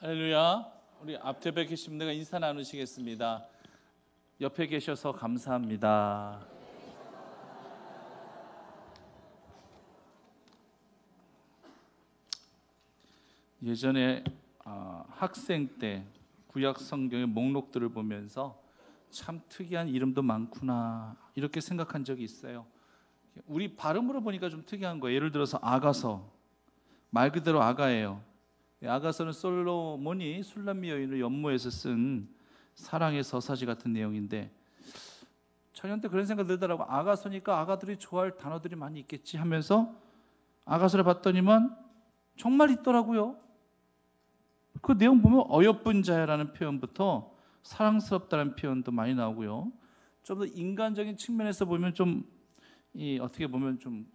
할렐루야. 우리 앞에 계신 분들과 인사 나누시겠습니다. 옆에 계셔서 감사합니다. 예전에 학생 때 구약 성경의 목록들을 보면서 참 특이한 이름도 많구나 이렇게 생각한 적이 있어요. 우리 발음으로 보니까 좀 특이한 거예요. 예를 들어서 아가서, 말 그대로 아가예요. 아가서는 솔로몬이 술람미 여인을 연모해서 쓴 사랑의 서사지 같은 내용인데, 저녁 때 그런 생각 들더라고. 아가서니까 아가들이 좋아할 단어들이 많이 있겠지 하면서 아가서를 봤더니만 정말 있더라고요. 그 내용 보면 어여쁜 자야라는 표현부터 사랑스럽다는 표현도 많이 나오고요. 좀 더 인간적인 측면에서 보면 어떻게 보면 좀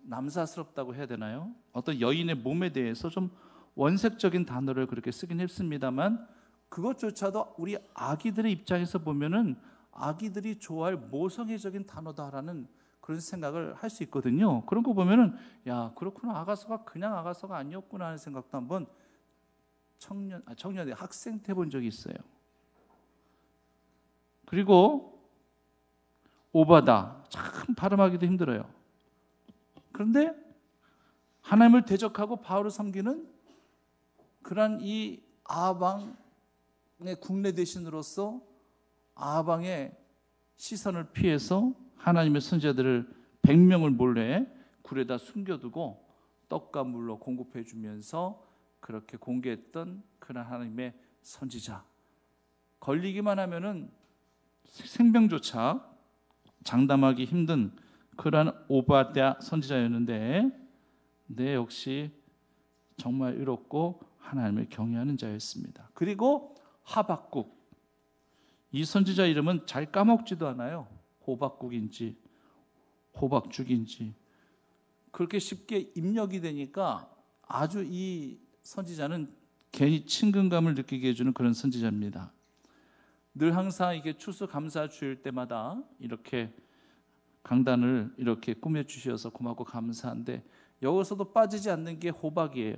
남사스럽다고 해야 되나요? 어떤 여인의 몸에 대해서 좀 원색적인 단어를 그렇게 쓰긴 했습니다만, 그것조차도 우리 아기들의 입장에서 보면은 아기들이 좋아할 모성애적인 단어다라는 그런 생각을 할 수 있거든요. 그런 거 보면은 야, 그렇구나, 아가서가 그냥 아가서가 아니었구나 하는 생각도 한번 청년의 학생 때 본 적이 있어요. 그리고 오바다, 참 발음하기도 힘들어요. 그런데 하나님을 대적하고 바울을 섬기는 그런 이 아방의 국내 대신으로서 아방의 시선을 피해서 하나님의 선지자들을 100명을 몰래 굴에다 숨겨두고 떡과 물로 공급해 주면서 그렇게 공개했던 그런 하나님의 선지자, 걸리기만 하면은 생명조차 장담하기 힘든 그러한 오바댜 선지자였는데, 역시 정말 의롭고 하나님을 경외하는 자였습니다. 그리고 하박국, 이 선지자 이름은 잘 까먹지도 않아요. 호박국인지 호박죽인지 그렇게 쉽게 입력이 되니까 아주 이 선지자는 괜히 친근감을 느끼게 해주는 그런 선지자입니다. 늘 항상 이게 추수감사 주일 때마다 이렇게 강단을 이렇게 꾸며주셔서 고맙고 감사한데, 여기서도 빠지지 않는 게 호박이에요.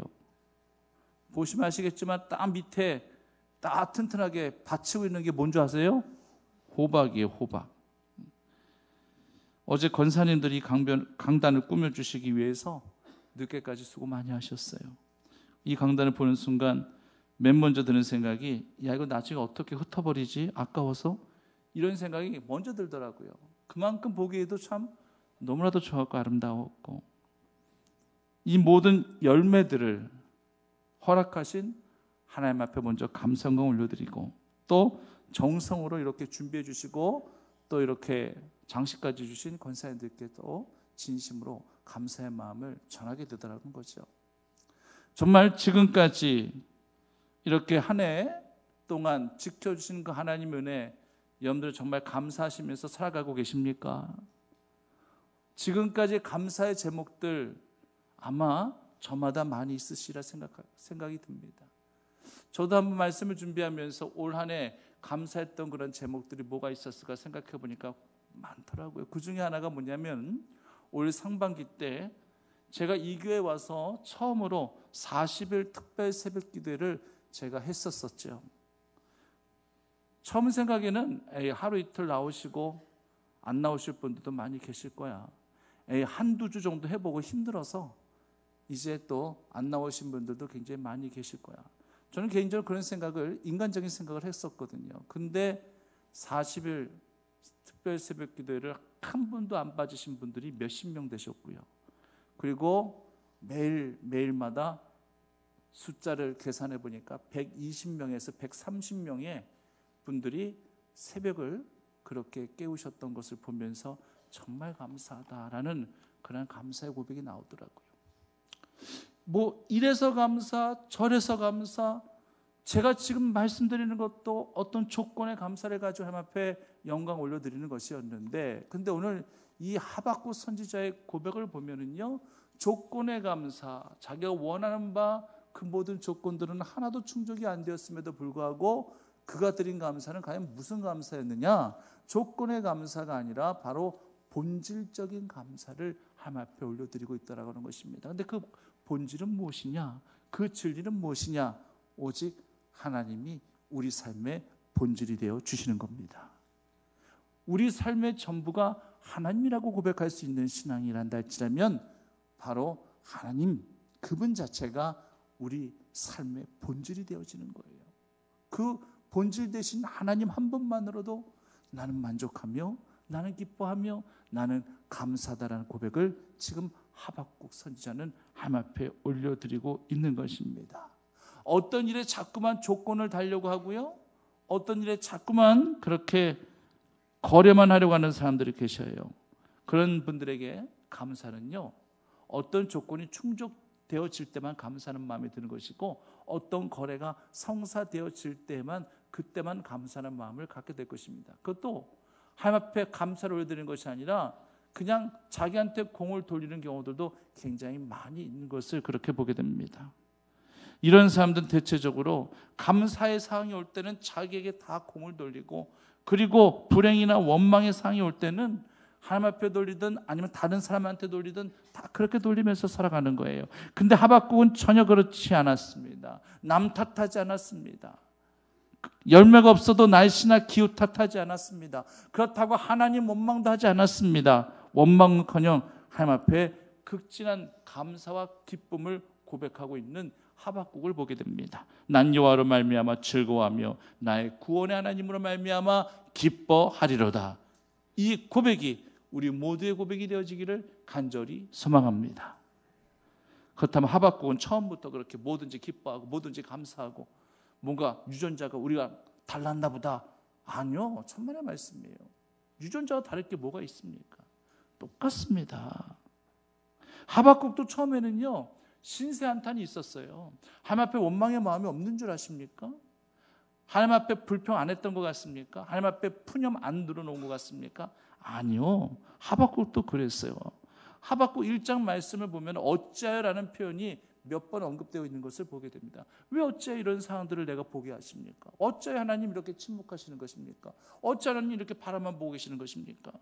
보시면 아시겠지만 딱 밑에 딱 튼튼하게 받치고 있는 게 뭔지 아세요? 호박이에요, 호박. 어제 권사님들이 강단을 꾸며주시기 위해서 늦게까지 수고 많이 하셨어요. 이 강단을 보는 순간 맨 먼저 드는 생각이, 야, 이거 나중에 어떻게 흩어버리지? 아까워서. 이런 생각이 먼저 들더라고요. 그만큼 보기에도 참 너무나도 좋았고 아름다웠고, 이 모든 열매들을 허락하신 하나님 앞에 먼저 감사함을 올려드리고, 또 정성으로 이렇게 준비해 주시고 또 이렇게 장식까지 주신 권사님들께도 진심으로 감사의 마음을 전하게 되더라는 거죠. 정말 지금까지 이렇게 한 해 동안 지켜주신 그 하나님의 은혜, 여러분들 정말 감사하시면서 살아가고 계십니까? 지금까지 감사의 제목들 아마 저마다 많이 있으시라 생각이 듭니다. 저도 한번 말씀을 준비하면서 올 한 해 감사했던 그런 제목들이 뭐가 있었을까 생각해 보니까 많더라고요. 그 중에 하나가 뭐냐면, 올 상반기 때 제가 이 교회에 와서 처음으로 40일 특별 새벽 기도회를 제가 했었었죠. 처음 생각에는 하루 이틀 나오시고 안 나오실 분들도 많이 계실 거야. 한두 주 정도 해보고 힘들어서 이제 또 안 나오신 분들도 굉장히 많이 계실 거야. 저는 개인적으로 그런 생각을, 인간적인 생각을 했었거든요. 근데 40일 특별 새벽 기도회를 한 분도 안 빠지신 분들이 몇십 명 되셨고요. 그리고 매일마다 숫자를 계산해 보니까 120명에서 130명의 분들이 새벽을 그렇게 깨우셨던 것을 보면서 정말 감사하다라는 그런 감사의 고백이 나오더라고요. 뭐 이래서 감사, 저래서 감사, 제가 지금 말씀드리는 것도 어떤 조건의 감사를 가지고 하나님 앞에 영광 올려드리는 것이었는데, 근데 오늘 이 하박국 선지자의 고백을 보면은요, 조건의 감사, 자기가 원하는 바 그 모든 조건들은 하나도 충족이 안 되었음에도 불구하고 그가 드린 감사는 과연 무슨 감사였느냐? 조건의 감사가 아니라 바로 본질적인 감사를 하나님 앞에 올려드리고 있다라는 것입니다. 그런데 그 본질은 무엇이냐? 그 진리는 무엇이냐? 오직 하나님이 우리 삶의 본질이 되어 주시는 겁니다. 우리 삶의 전부가 하나님이라고 고백할 수 있는 신앙이란다 할지라면 바로 하나님 그분 자체가 우리 삶의 본질이 되어지는 거예요. 그 본질 되신 하나님 한 분만으로도 나는 만족하며 나는 기뻐하며 나는 감사하다라는 고백을 지금 하박국 선지자는 하나님 앞에 올려드리고 있는 것입니다. 어떤 일에 자꾸만 조건을 달려고 하고요, 어떤 일에 자꾸만 그렇게 거래만 하려고 하는 사람들이 계셔요. 그런 분들에게 감사는요, 어떤 조건이 충족되어질 때만 감사하는 마음이 드는 것이고, 어떤 거래가 성사되어질 때만 그때만 감사하는 마음을 갖게 될 것입니다. 그것도 하나님 앞에 감사를 올려드리는 것이 아니라 그냥 자기한테 공을 돌리는 경우들도 굉장히 많이 있는 것을 그렇게 보게 됩니다. 이런 사람들은 대체적으로 감사의 상황이 올 때는 자기에게 다 공을 돌리고, 그리고 불행이나 원망의 상황이 올 때는 하나님 앞에 돌리든 아니면 다른 사람한테 돌리든 다 그렇게 돌리면서 살아가는 거예요. 근데 하박국은 전혀 그렇지 않았습니다. 남 탓하지 않았습니다. 열매가 없어도 날씨나 기후 탓하지 않았습니다. 그렇다고 하나님 원망도 하지 않았습니다. 원망은커녕 하나님 앞에 극진한 감사와 기쁨을 고백하고 있는 하박국을 보게 됩니다. 난 여호와로 말미암아 즐거워하며 나의 구원의 하나님으로 말미암아 기뻐하리로다. 이 고백이 우리 모두의 고백이 되어지기를 간절히 소망합니다. 그렇다면 하박국은 처음부터 그렇게 뭐든지 기뻐하고 뭐든지 감사하고 뭔가 유전자가 우리가 달랐나 보다. 아니요, 천만의 말씀이에요. 유전자가 다를 게 뭐가 있습니까? 똑같습니다. 하박국도 처음에는요 신세 한탄이 있었어요. 하나님 앞에 원망의 마음이 없는 줄 아십니까? 하나님 앞에 불평 안 했던 것 같습니까? 하나님 앞에 푸념 안 들어놓은 것 같습니까? 아니요, 하박국도 그랬어요. 하박국 1장 말씀을 보면 어찌하여라는 표현이 몇 번 언급되어 있는 것을 보게 됩니다. 왜 어찌하여 이런 상황들을 내가 보게 하십니까? 어찌하여 하나님 이렇게 침묵하시는 것입니까? 어찌하여 하나님 이렇게 바라만 보고 계시는 것입니까?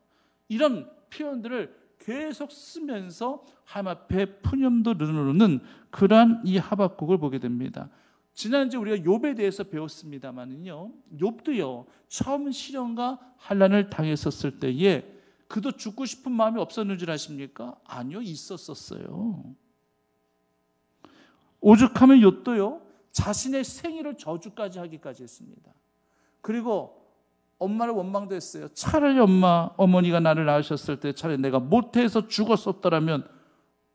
이런 표현들을 계속 쓰면서 하나님 앞에 푸념도 늘어놓는 그러한 이 하박국을 보게 됩니다. 지난주에 우리가 욥에 대해서 배웠습니다만은요, 욥도요 처음 시련과 환난을 당했었을 때에 그도 죽고 싶은 마음이 없었는 줄 아십니까? 아니요, 있었어요. 오죽하면 욥도요 자신의 생일을 저주까지 하기까지 했습니다. 그리고 엄마를 원망도 했어요. 차라리 어머니가 나를 낳으셨을 때 차라리 내가 모태에서 죽었었더라면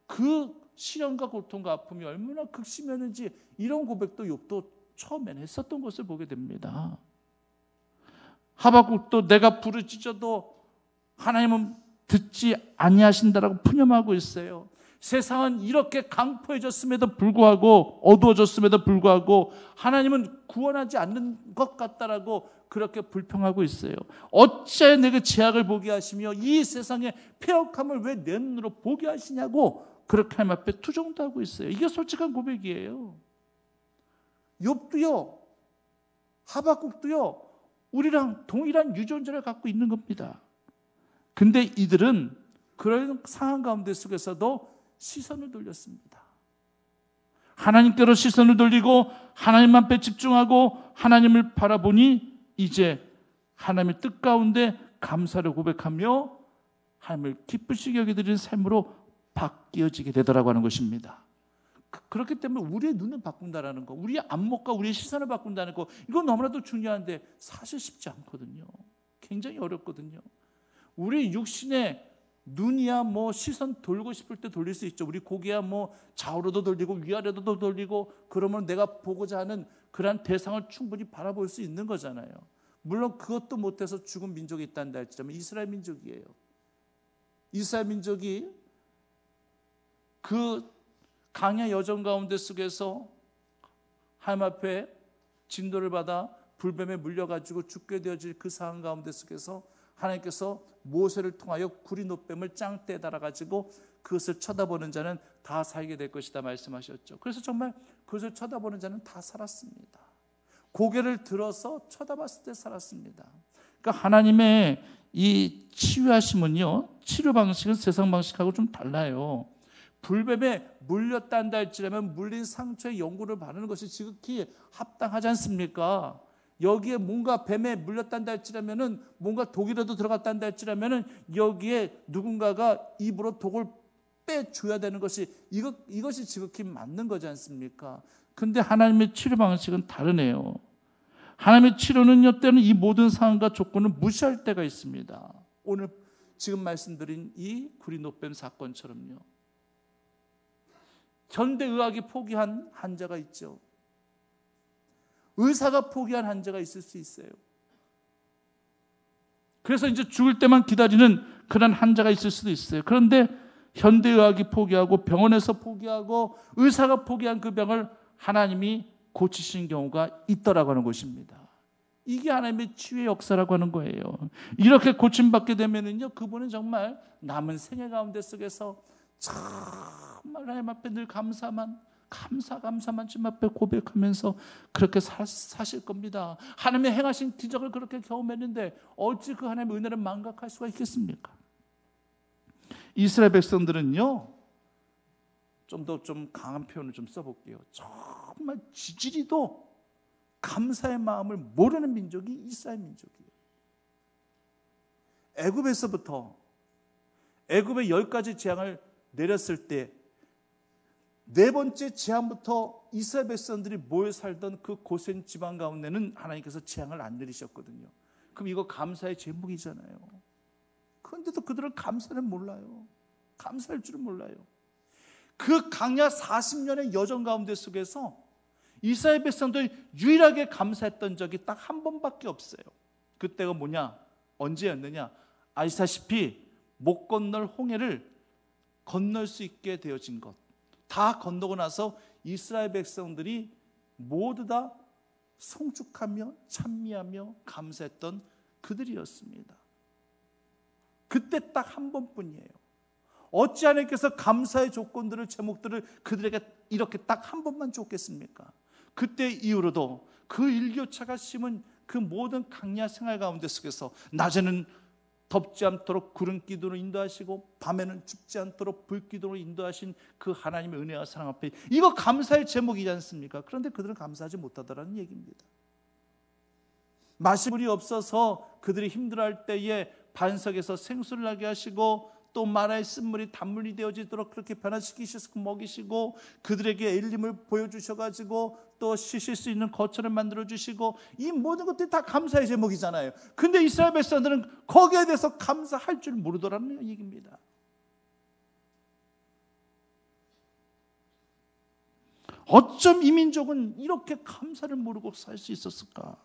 그 시련과 고통과 아픔이 얼마나 극심했는지 이런 고백도 욥도 처음에는 했었던 것을 보게 됩니다. 하박국도 내가 부르짖어도 하나님은 듣지 아니하신다라고 푸념하고 있어요. 세상은 이렇게 강포해졌음에도 불구하고 어두워졌음에도 불구하고 하나님은 구원하지 않는 것 같다라고 그렇게 불평하고 있어요. 어찌하여 내게 죄악을 보게 하시며 이 세상의 패역함을 왜 내 눈으로 보게 하시냐고 그렇게 하나님 앞에 투정도 하고 있어요. 이게 솔직한 고백이에요. 욥도요 하박국도요 우리랑 동일한 유전자를 갖고 있는 겁니다. 근데 이들은 그런 상황 가운데 속에서도 시선을 돌렸습니다. 하나님께로 시선을 돌리고 하나님 앞에 집중하고 하나님을 바라보니 이제 하나님의 뜻 가운데 감사를 고백하며 하나님을 기쁘시게 여기드리는 삶으로 바뀌어지게 되더라고 하는 것입니다. 그렇기 때문에 우리의 눈을 바꾼다는 거, 우리의 안목과 우리의 시선을 바꾼다는 거, 이건 너무나도 중요한데 사실 쉽지 않거든요. 굉장히 어렵거든요. 우리 육신의 눈이야 뭐 시선 돌리고 싶을 때 돌릴 수 있죠. 우리 고개야 뭐 좌우로도 돌리고 위아래로도 돌리고 그러면 내가 보고자 하는 그러한 대상을 충분히 바라볼 수 있는 거잖아요. 물론 그것도 못해서 죽은 민족이 있다는 할지라도 이스라엘 민족이에요. 이스라엘 민족이 그 강야 여정 가운데 속에서 하나님 앞에 진도를 받아 불뱀에 물려가지고 죽게 되어질 그 상황 가운데 속에서 하나님께서 모세를 통하여 구리 노뱀을 짱대에 달아가지고 그것을 쳐다보는 자는 다 살게 될 것이다 말씀하셨죠. 그래서 정말 그것을 쳐다보는 자는 다 살았습니다. 고개를 들어서 쳐다봤을 때 살았습니다. 그러니까 하나님의 이 치유하심은요, 치료 방식은 세상 방식하고 좀 달라요. 불뱀에 물렸다 한다 할지라면 물린 상처에 연고를 바르는 것이 지극히 합당하지 않습니까? 여기에 뭔가 뱀에 물렸다 한다 할지라면은 뭔가 독이라도 들어갔다 한다 할지라면은 여기에 누군가가 입으로 독을 빼줘야 되는 것이 이것이 지극히 맞는 거지 않습니까? 근데 하나님의 치료 방식은 다르네요. 하나님의 치료는요, 때는 이 모든 상황과 조건을 무시할 때가 있습니다. 오늘 지금 말씀드린 이 구리노뱀 사건처럼요. 현대의학이 포기한 환자가 있죠. 의사가 포기한 환자가 있을 수 있어요. 그래서 이제 죽을 때만 기다리는 그런 환자가 있을 수도 있어요. 그런데 현대의학이 포기하고 병원에서 포기하고 의사가 포기한 그 병을 하나님이 고치신 경우가 있더라고 하는 것입니다. 이게 하나님의 치유의 역사라고 하는 거예요. 이렇게 고침받게 되면은요, 그분은 정말 남은 생애 가운데 속에서 정말 하나님 앞에 늘 감사만 주님 앞에 고백하면서 그렇게 사실 겁니다. 하나님의 행하신 기적을 그렇게 경험했는데 어찌 그 하나님의 은혜를 망각할 수가 있겠습니까? 이스라엘 백성들은요, 좀 더 강한 표현을 좀 써볼게요. 정말 지지리도 감사의 마음을 모르는 민족이 이스라엘 민족이에요. 애굽에서부터 애굽의 10가지 재앙을 내렸을 때 네 번째 재앙부터 이스라엘 백성들이 모여 살던 그 고센 지방 가운데는 하나님께서 재앙을 안 내리셨거든요. 그럼 이거 감사의 제목이잖아요. 그런데도 그들은 감사를 몰라요. 감사할 줄은 몰라요. 그 강야 40년의 여정 가운데 속에서 이스라엘 백성들이 유일하게 감사했던 적이 딱 한 번밖에 없어요. 그때가 뭐냐? 언제였느냐? 아시다시피 못 건널 홍해를 건널 수 있게 되어진 것. 다 건너고 나서 이스라엘 백성들이 모두 다 송축하며 찬미하며 감사했던 그들이었습니다. 그때 딱 한 번뿐이에요. 어찌 하나님께서 감사의 조건들을, 제목들을 그들에게 이렇게 딱 한 번만 줬겠습니까? 그때 이후로도 그 일교차가 심은 그 모든 강야 생활 가운데 속에서 낮에는 덥지 않도록 구름 기둥으로 인도하시고 밤에는 춥지 않도록 불 기둥으로 인도하신 그 하나님의 은혜와 사랑 앞에 이거 감사의 제목이지 않습니까? 그런데 그들은 감사하지 못하더라는 얘기입니다. 마실 물이 없어서 그들이 힘들어할 때에 반석에서 생수를 나게 하시고 또 마라의 쓴물이 단물이 되어지도록 그렇게 변화시키시고 먹이시고 그들에게 엘림을 보여주셔가지고 또 쉬실 수 있는 거처를 만들어주시고 이 모든 것들이 다 감사의 제목이잖아요. 근데 이스라엘 백성들은 거기에 대해서 감사할 줄 모르더라는 얘기입니다. 어쩜 이 민족은 이렇게 감사를 모르고 살 수 있었을까?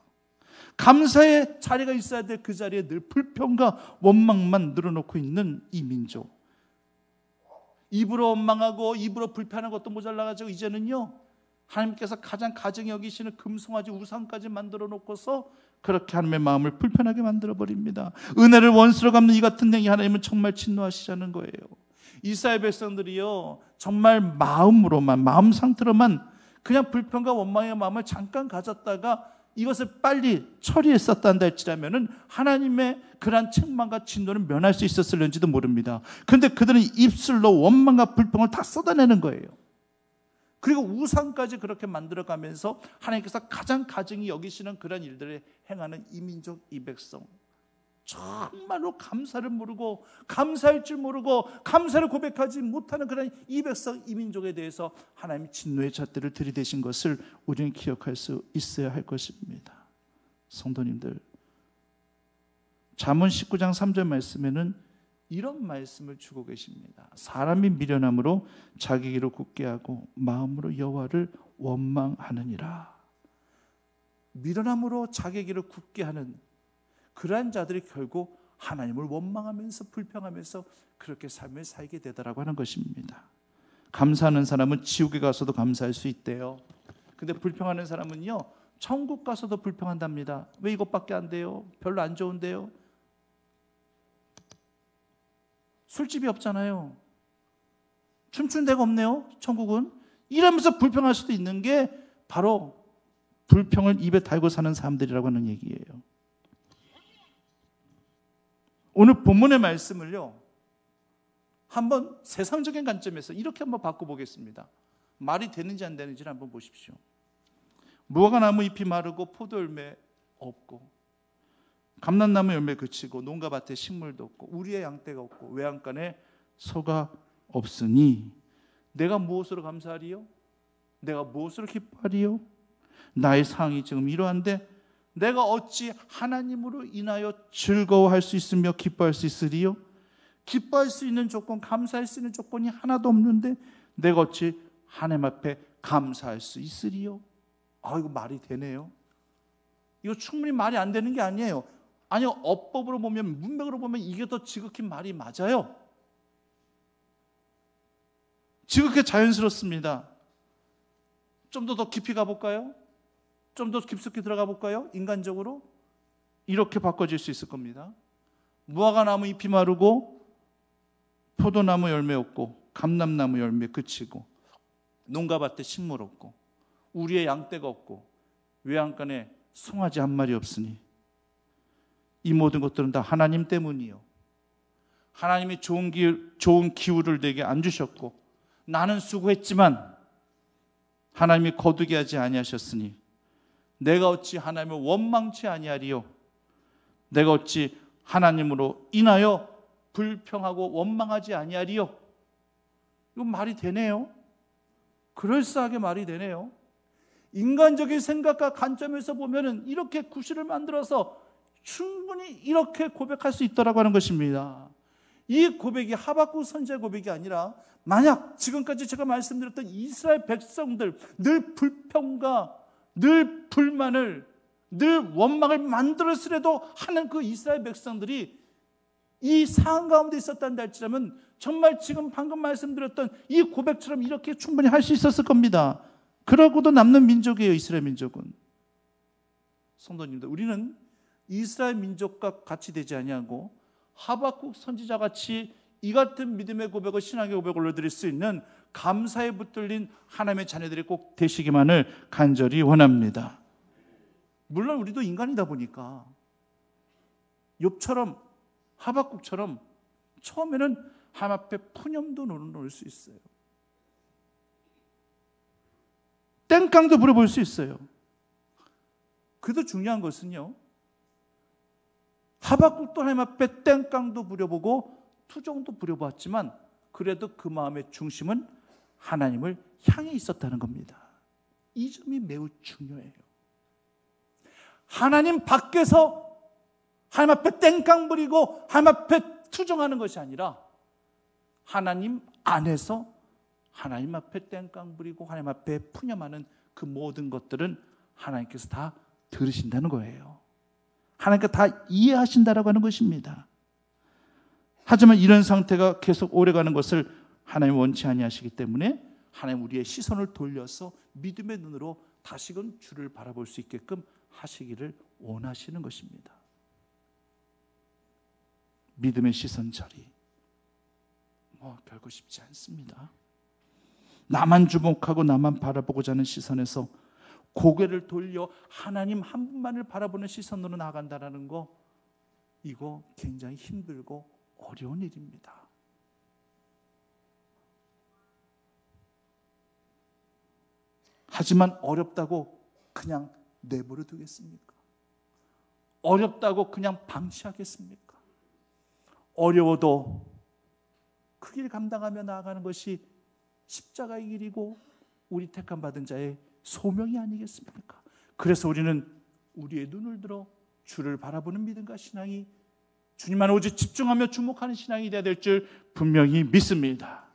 감사의 자리가 있어야 될 그 자리에 늘 불평과 원망만 늘어놓고 있는 이 민족. 입으로 원망하고 입으로 불평하는 것도 모자라가지고 이제는요, 하나님께서 가장 가증히 여기시는 금송아지 우상까지 만들어 놓고서 그렇게 하나님의 마음을 불편하게 만들어버립니다. 은혜를 원수로 갚는 이 같은 행위 하나님은 정말 진노하시자는 거예요. 이스라엘 백성들이요, 정말 마음 상태로만 그냥 불평과 원망의 마음을 잠깐 가졌다가 이것을 빨리 처리했었다 한다 할지라면은 하나님의 그러한 책망과 진노를 면할 수 있었을는지도 모릅니다. 그런데 그들은 입술로 원망과 불평을 다 쏟아내는 거예요. 그리고 우상까지 그렇게 만들어가면서 하나님께서 가장 가증히 여기시는 그런 일들을 행하는 이 민족, 이 백성, 정말로 감사를 모르고 감사할 줄 모르고 감사를 고백하지 못하는 그런 이 백성, 이 민족에 대해서 하나님이 진노의 잣대를 들이대신 것을 우리는 기억할 수 있어야 할 것입니다. 성도님들, 잠언 19장 3절 말씀에는 이런 말씀을 주고 계십니다. 사람이 미련함으로 자기 길을 굳게 하고 마음으로 여호와를 원망하느니라. 미련함으로 자기 길을 굳게 하는 그러한 자들이 결국 하나님을 원망하면서 불평하면서 그렇게 삶을 살게 되더라고 하는 것입니다. 감사하는 사람은 지옥에 가서도 감사할 수 있대요. 근데 불평하는 사람은요, 천국 가서도 불평한답니다. 왜 이것밖에 안 돼요? 별로 안 좋은데요? 술집이 없잖아요. 춤추는 데가 없네요. 천국은. 이러면서 불평할 수도 있는 게 바로 불평을 입에 달고 사는 사람들이라고 하는 얘기예요. 오늘 본문의 말씀을요, 한번 세상적인 관점에서 이렇게 한번 바꿔보겠습니다. 말이 되는지 안 되는지를 한번 보십시오. 무화과나무 잎이 마르고 포도열매 없고 감람나무 열매 그치고 농가밭에 식물도 없고 우리의 양떼가 없고 외양간에 소가 없으니 내가 무엇으로 감사하리요? 내가 무엇으로 기뻐하리요? 나의 상황이 지금 이러한데 내가 어찌 하나님으로 인하여 즐거워할 수 있으며 기뻐할 수 있으리요? 기뻐할 수 있는 조건, 감사할 수 있는 조건이 하나도 없는데 내가 어찌 하나님 앞에 감사할 수 있으리요? 이거 말이 되네요. 이거 충분히 말이 안 되는 게 아니에요. 아니요, 어법으로 보면, 문맥으로 보면 이게 더 지극히 말이 맞아요. 지극히 자연스럽습니다. 좀 더 깊이 가볼까요? 좀 더 깊숙이 들어가 볼까요? 인간적으로 이렇게 바꿔질 수 있을 겁니다. 무화과나무 잎이 마르고 포도나무 열매 없고 감람나무 열매 그치고 농가밭에 식물 없고 우리의 양떼가 없고 외양간에 송아지 한 마리 없으니 이 모든 것들은 다 하나님 때문이요. 하나님이 좋은 기후를 내게 안 주셨고 나는 수고했지만 하나님이 거두게 하지 아니하셨으니 내가 어찌 하나님을 원망치 아니하리요? 내가 어찌 하나님으로 인하여 불평하고 원망하지 아니하리요? 이건 말이 되네요. 그럴싸하게 말이 되네요. 인간적인 생각과 관점에서 보면은 이렇게 구실을 만들어서 충분히 이렇게 고백할 수 있다라고 하는 것입니다. 이 고백이 하박국 선지자의 고백이 아니라 만약 지금까지 제가 말씀드렸던 이스라엘 백성들 늘 불평과 늘 불만을 늘 원망을 만들었으려도 하는 그 이스라엘 백성들이 이 상황 가운데 있었다는 할지라면 정말 지금 방금 말씀드렸던 이 고백처럼 이렇게 충분히 할 수 있었을 겁니다. 그러고도 남는 민족이에요. 이스라엘 민족은. 성도님들, 우리는 이스라엘 민족과 같이 되지 아니하고 하박국 선지자 같이 이 같은 믿음의 고백을 신앙의 고백을 올려드릴 수 있는 감사에 붙들린 하나님의 자녀들이 꼭 되시기만을 간절히 원합니다. 물론 우리도 인간이다 보니까 욥처럼 하박국처럼 처음에는 하나님 앞에 푸념도 놓을 수 있어요. 땡깡도 부려볼 수 있어요. 그래도 중요한 것은요, 하박국도 하나님 앞에 땡깡도 부려보고 투정도 부려보았지만 그래도 그 마음의 중심은 하나님을 향해 있었다는 겁니다. 이 점이 매우 중요해요. 하나님 밖에서 하나님 앞에 땡깡 부리고 하나님 앞에 투정하는 것이 아니라 하나님 안에서 하나님 앞에 땡깡 부리고 하나님 앞에 푸념하는 그 모든 것들은 하나님께서 다 들으신다는 거예요. 하나님께서 다 이해하신다라고 하는 것입니다. 하지만 이런 상태가 계속 오래가는 것을 하나님 원치 아니하시기 때문에 하나님 우리의 시선을 돌려서 믿음의 눈으로 다시금 주를 바라볼 수 있게끔 하시기를 원하시는 것입니다. 믿음의 시선 처리 별거 쉽지 않습니다. 나만 주목하고 나만 바라보고자 하는 시선에서 고개를 돌려 하나님 한 분만을 바라보는 시선으로 나아간다는 거, 이거 굉장히 힘들고 어려운 일입니다. 하지만 어렵다고 그냥 내버려 두겠습니까? 어렵다고 그냥 방치하겠습니까? 어려워도 그 길 감당하며 나아가는 것이 십자가의 길이고 우리 택함 받은 자의 소명이 아니겠습니까? 그래서 우리는 우리의 눈을 들어 주를 바라보는 믿음과 신앙이, 주님만 오직 집중하며 주목하는 신앙이 되어야 될 줄 분명히 믿습니다.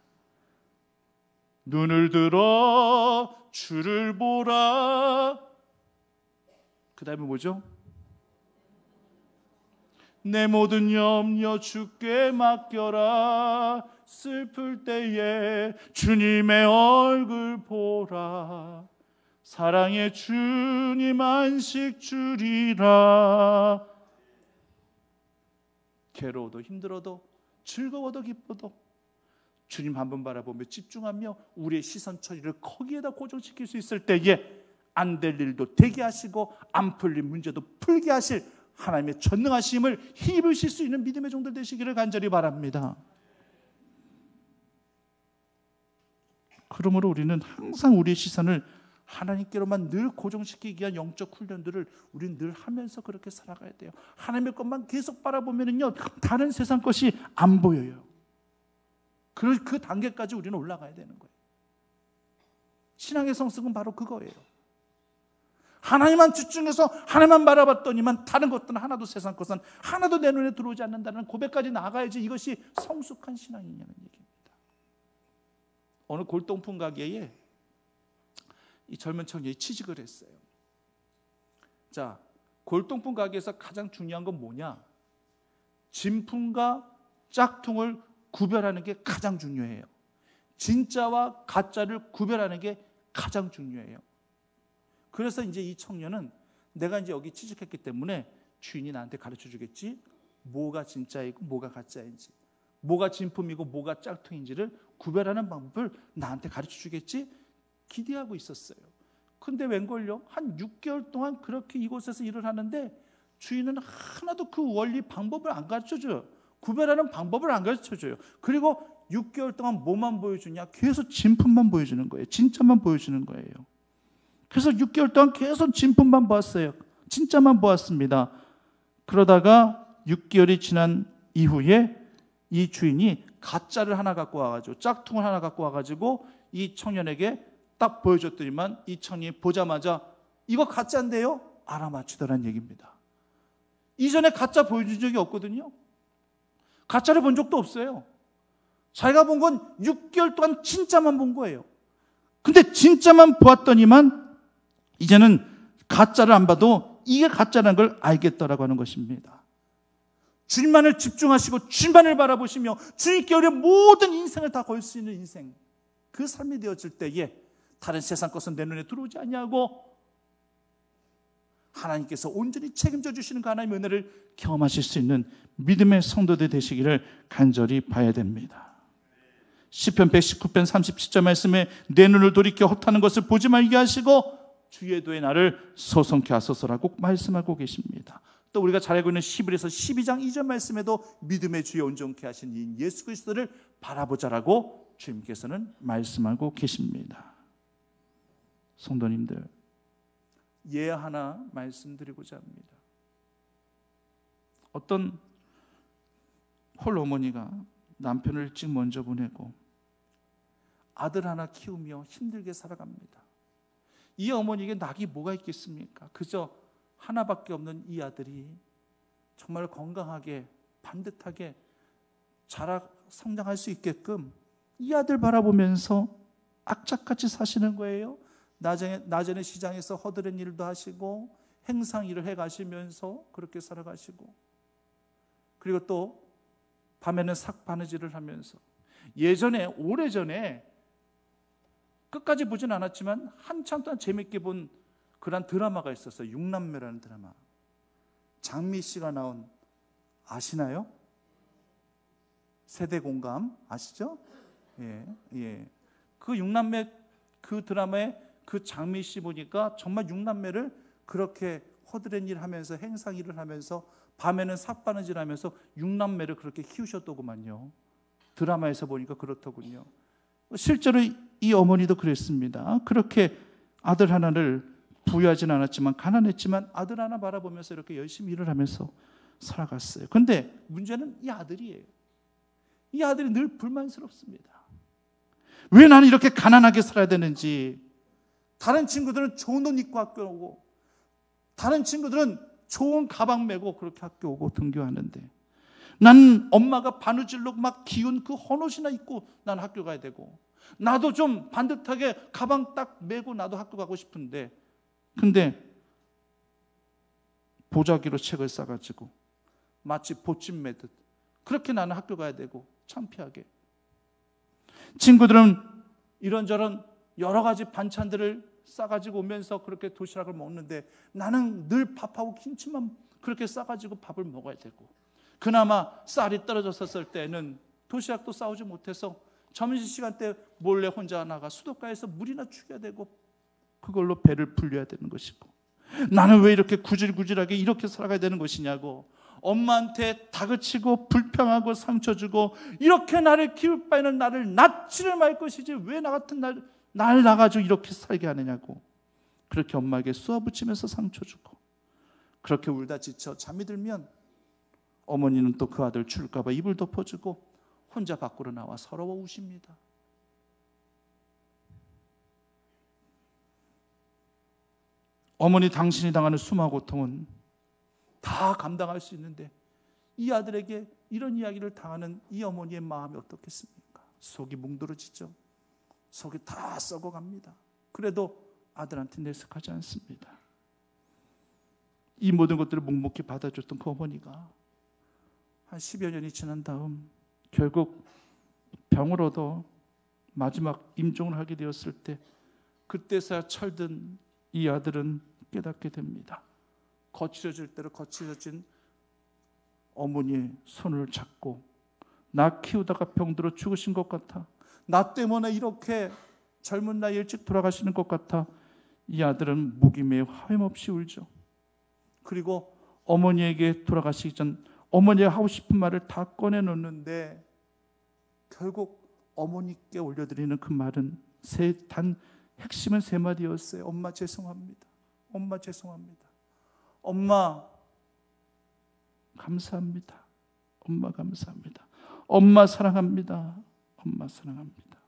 눈을 들어 주를 보라. 그 다음에 뭐죠? 내 모든 염려 주께 맡겨라. 슬플 때에 주님의 얼굴 보라. 사랑의 주님 안식 주리라. 괴로워도 힘들어도 즐거워도 기뻐도 주님 한 번 바라보며 집중하며 우리의 시선 처리를 거기에다 고정시킬 수 있을 때에 안 될 일도 되게 하시고 안 풀린 문제도 풀게 하실 하나님의 전능하심을 힘입으실 수 있는 믿음의 종들 되시기를 간절히 바랍니다. 그러므로 우리는 항상 우리의 시선을 하나님께로만 늘 고정시키기 위한 영적 훈련들을 우리는 늘 하면서 그렇게 살아가야 돼요. 하나님의 것만 계속 바라보면요, 다른 세상 것이 안 보여요. 그 단계까지 우리는 올라가야 되는 거예요. 신앙의 성숙은 바로 그거예요. 하나님만 집중해서 하나님만 바라봤더니만 다른 것들은 하나도, 세상 것은 하나도 내 눈에 들어오지 않는다는 고백까지 나가야지 이것이 성숙한 신앙이냐는 얘기입니다. 어느 골동품 가게에 이 젊은 청년이 취직을 했어요. 자, 골동품 가게에서 가장 중요한 건 뭐냐? 진품과 짝퉁을 구별하는 게 가장 중요해요. 진짜와 가짜를 구별하는 게 가장 중요해요. 그래서 이제 이 청년은 내가 이제 여기 취직했기 때문에 주인이 나한테 가르쳐 주겠지. 뭐가 진짜이고 뭐가 가짜인지, 뭐가 진품이고 뭐가 짝퉁인지를 구별하는 방법을 나한테 가르쳐 주겠지. 기대하고 있었어요. 근데 웬걸요? 한 6개월 동안 그렇게 이곳에서 일을 하는데 주인은 하나도 그 원리 방법을 안 가르쳐줘요. 구별하는 방법을 안 가르쳐줘요. 그리고 6개월 동안 뭐만 보여주냐? 계속 진품만 보여주는 거예요. 진짜만 보여주는 거예요. 그래서 6개월 동안 계속 진품만 보았어요. 진짜만 보았습니다. 그러다가 6개월이 지난 이후에 이 주인이 가짜를 하나 갖고 와가지고, 짝퉁을 하나 갖고 와가지고 이 청년에게 딱 보여줬더니만 이 청년이 보자마자 이거 가짜인데요? 알아맞히더란 얘기입니다. 이전에 가짜 보여준 적이 없거든요. 가짜를 본 적도 없어요. 자기가 본 건 6개월 동안 진짜만 본 거예요. 근데 진짜만 보았더니만 이제는 가짜를 안 봐도 이게 가짜라는 걸 알겠더라고 하는 것입니다. 주님만을 집중하시고 주님만을 바라보시며 주님께 우리의 모든 인생을 다 걸 수 있는 인생, 그 삶이 되어질 때에 다른 세상 것은 내 눈에 들어오지 않냐고 하나님께서 온전히 책임져 주시는 그 하나님의 은혜를 경험하실 수 있는 믿음의 성도들 되시기를 간절히 바라야 됩니다. 시편 119편 37절 말씀에 내 눈을 돌이켜 헛하는 것을 보지 말게 하시고 주의 도에 나를 소성케 하소서라고 말씀하고 계십니다. 또 우리가 잘 알고 있는 히브리서 12장 2절 말씀에도 믿음의 주에 온전케 하신 이 예수 그리스도를 바라보자라고 주님께서는 말씀하고 계십니다. 성도님들, 예 하나 말씀드리고자 합니다. 어떤 홀어머니가 남편을 일찍 먼저 보내고 아들 하나 키우며 힘들게 살아갑니다. 이 어머니에게 낙이 뭐가 있겠습니까? 그저 하나밖에 없는 이 아들이 정말 건강하게 반듯하게 성장할 수 있게끔 이 아들 바라보면서 악착같이 사시는 거예요. 낮에는 시장에서 허드렛 일도 하시고 행상 일을 해가시면서 그렇게 살아가시고, 그리고 또 밤에는 삭바느질을 하면서, 예전에 오래전에 끝까지 보진 않았지만 한참 동안 재밌게 본 그런 드라마가 있었어요. 육남매라는 드라마. 장미 씨가 나온, 아시나요? 세대 공감 아시죠? 예. 그 육남매 그 드라마에 그 장미 씨 보니까 정말 육남매를 그렇게 허드렛 일 하면서 행상 일을 하면서 밤에는 삭바느질 하면서 육남매를 그렇게 키우셨더구만요. 드라마에서 보니까 그렇더군요. 실제로 이 어머니도 그랬습니다. 그렇게 아들 하나를 부유하진 않았지만 가난했지만 아들 하나 바라보면서 이렇게 열심히 일을 하면서 살아갔어요. 그런데 문제는 이 아들이에요. 이 아들이 늘 불만스럽습니다. 왜 나는 이렇게 가난하게 살아야 되는지. 다른 친구들은 좋은 옷 입고 학교 오고, 다른 친구들은 좋은 가방 메고 그렇게 학교 오고 등교하는데, 나는 엄마가 바느질로 막 기운 그 헌옷이나 입고 난 학교 가야 되고, 나도 좀 반듯하게 가방 딱 메고 나도 학교 가고 싶은데, 근데 보자기로 책을 싸가지고 마치 보찜 매듯 그렇게 나는 학교 가야 되고, 창피하게. 친구들은 이런저런 여러 가지 반찬들을 싸가지고 오면서 그렇게 도시락을 먹는데 나는 늘 밥하고 김치만 그렇게 싸가지고 밥을 먹어야 되고, 그나마 쌀이 떨어졌었을 때는 도시락도 싸오지 못해서 점심시간 때 몰래 혼자 나가 수도가에서 물이나 죽여야 되고 그걸로 배를 불려야 되는 것이고, 나는 왜 이렇게 구질구질하게 이렇게 살아가야 되는 것이냐고. 엄마한테 다그치고 불평하고 상처 주고 이렇게 나를 키울 바에는 나를 낳지를 말 것이지 왜 나 같은 날 낳아가지고 이렇게 살게 하느냐고 그렇게 엄마에게 쏘아붙이면서 상처 주고 그렇게 울다 지쳐 잠이 들면 어머니는 또 그 아들 죽을까 봐 입을 덮어주고 혼자 밖으로 나와 서러워 우십니다. 어머니 당신이 당하는 수많은 고통은 다 감당할 수 있는데 이 아들에게 이런 이야기를 당하는 이 어머니의 마음이 어떻겠습니까? 속이 뭉드러지죠. 속이 다 썩어갑니다. 그래도 아들한테 내색하지 않습니다. 이 모든 것들을 묵묵히 받아줬던 그 어머니가 한 10여 년이 지난 다음 결국 병을 얻어 마지막 임종을 하게 되었을 때 그때서야 철든 이 아들은 깨닫게 됩니다. 거칠어질 대로 거칠어진 어머니의 손을 잡고 나 키우다가 병들어 죽으신 것 같아. 나 때문에 이렇게 젊은 나이에 일찍 돌아가시는 것 같아. 이 아들은 목이 매우 하염없이 울죠. 그리고 어머니에게 돌아가시기 전 어머니가 하고 싶은 말을 다 꺼내놓는데 결국 어머니께 올려드리는 그 말은 단 핵심은 3마디였어요. 엄마 죄송합니다. 엄마 죄송합니다. 엄마 감사합니다. 엄마 감사합니다. 엄마 사랑합니다. 엄마 사랑합니다.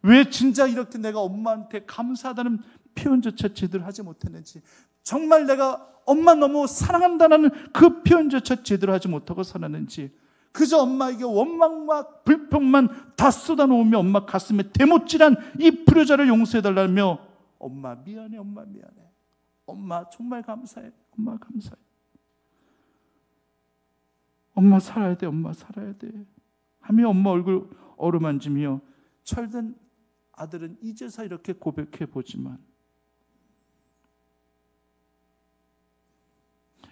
왜 진짜 이렇게 내가 엄마한테 감사하다는 표현조차 제대로 하지 못했는지, 정말 내가 엄마 너무 사랑한다는 그 표현조차 제대로 하지 못하고 살았는지, 그저 엄마에게 원망과 불평만 다 쏟아놓으며 엄마 가슴에 대못질한 이 불효자를 용서해달라며 엄마 미안해, 엄마 미안해, 엄마 정말 감사해, 엄마 감사해, 엄마 살아야 돼, 엄마 살아야 돼 하며 엄마 얼굴 어루만지며 철든 아들은 이제서 이렇게 고백해 보지만,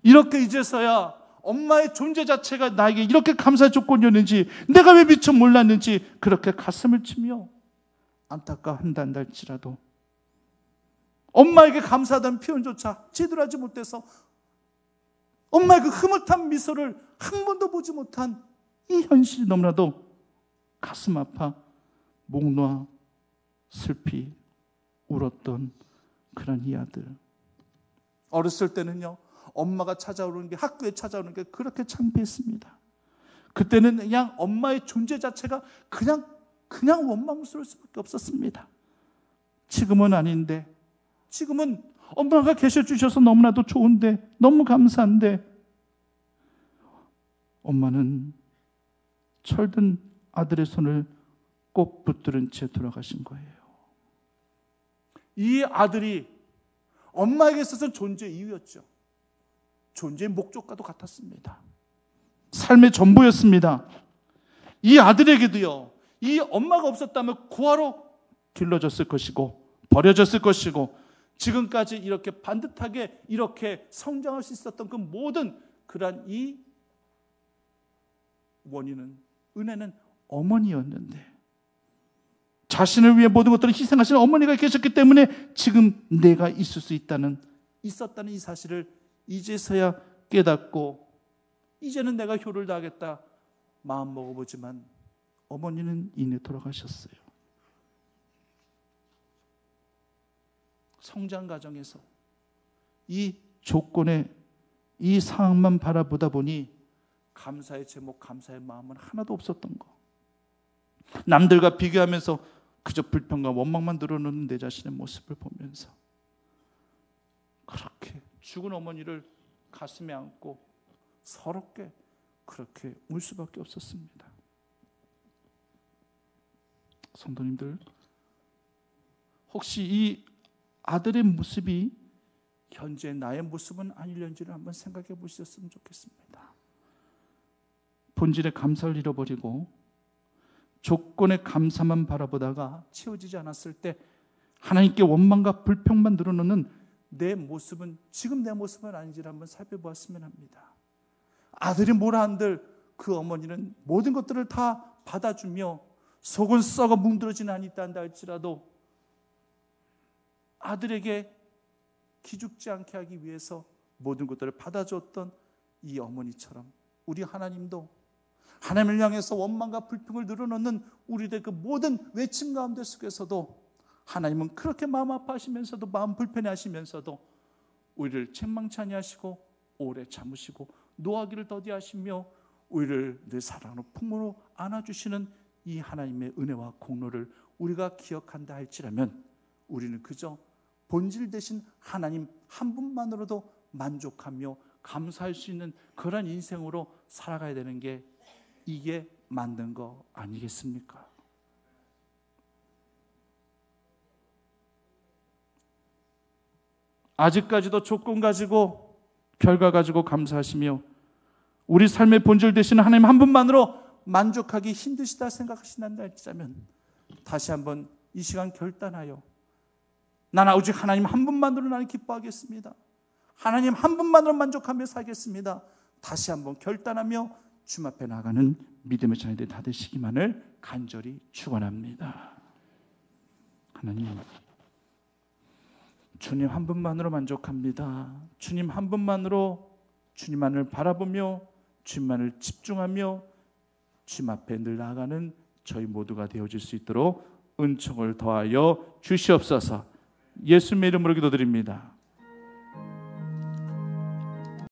이렇게 이제서야 엄마의 존재 자체가 나에게 이렇게 감사의 조건이었는지, 내가 왜 미처 몰랐는지 그렇게 가슴을 치며 안타까워한다 할지라도 엄마에게 감사하다는 표현조차 제대로 하지 못해서 엄마의 그 흐뭇한 미소를 한 번도 보지 못한 이 현실이 너무나도 가슴 아파 목 놓아 슬피 울었던 그런 이 아들. 어렸을 때는요, 엄마가 찾아오는 게, 학교에 찾아오는 게 그렇게 창피했습니다. 그때는 그냥 엄마의 존재 자체가 그냥 원망스러울 수밖에 없었습니다. 지금은 아닌데, 지금은 엄마가 계셔주셔서 너무나도 좋은데, 너무 감사한데, 엄마는 철든 아들의 손을 꼭 붙들은 채 돌아가신 거예요. 이 아들이 엄마에게 있어서는 존재의 이유였죠. 존재의 목적과도 같았습니다. 삶의 전부였습니다. 이 아들에게도요, 이 엄마가 없었다면 고아로 길러졌을 것이고 버려졌을 것이고, 지금까지 이렇게 반듯하게 이렇게 성장할 수 있었던 그 모든 그러한 이 원인은, 은혜는 어머니였는데, 자신을 위해 모든 것들을 희생하시는 어머니가 계셨기 때문에 지금 내가 있었다는 이 사실을 이제서야 깨닫고, 이제는 내가 효를 다하겠다 마음 먹어보지만 어머니는 이내 돌아가셨어요. 성장 과정에서 이 조건의 이 상황만 바라보다 보니 감사의 제목, 감사의 마음은 하나도 없었던 거. 남들과 비교하면서 그저 불평과 원망만 드러내는 내 자신의 모습을 보면서 그렇게 죽은 어머니를 가슴에 안고 서럽게 그렇게 울 수밖에 없었습니다. 성도님들, 혹시 이 아들의 모습이 현재 나의 모습은 아닐런지를 한번 생각해 보셨으면 좋겠습니다. 본질의 감사를 잃어버리고 조건의 감사만 바라보다가 채워지지 않았을 때 하나님께 원망과 불평만 늘어놓는 내 모습은, 지금 내 모습은 아닌지를 한번 살펴보았으면 합니다. 아들이 뭐라 한들 그 어머니는 모든 것들을 다 받아주며 속은 썩어 뭉들어지는 한이 있다 한다 할지라도 아들에게 기죽지 않게 하기 위해서 모든 것들을 받아줬던 이 어머니처럼 우리 하나님도 하나님을 향해서 원망과 불평을 늘어놓는 우리들의 그 모든 외침 가운데 속에서도 하나님은 그렇게 마음 아파하시면서도 마음 불편해하시면서도 우리를 책망치 아니하시고 오래 참으시고 노하기를 더디하시며 우리를 늘 사랑으로 품으로 안아주시는 이 하나님의 은혜와 공로를 우리가 기억한다 할지라면 우리는 그저 본질 되신 하나님 한 분만으로도 만족하며 감사할 수 있는 그런 인생으로 살아가야 되는 게 이게 맞는 거 아니겠습니까? 아직까지도 조건 가지고 결과 가지고 감사하시며 우리 삶의 본질 되시는 하나님 한 분만으로 만족하기 힘드시다 생각하신다 할지라면 다시 한번 이 시간 결단하여 나는 오직 하나님 한 분만으로 나는 기뻐하겠습니다. 하나님 한 분만으로 만족하며 살겠습니다. 다시 한번 결단하며 주님 앞에 나가는 믿음의 자녀들 다 되시기만을 간절히 축원합니다. 하나님, 주님 한 분만으로 만족합니다. 주님 한 분만으로 주님만을 바라보며 주님만을 집중하며 주님 앞에 늘 나아가는 저희 모두가 되어질 수 있도록 은총을 더하여 주시옵소서. 예수님의 이름으로 기도드립니다.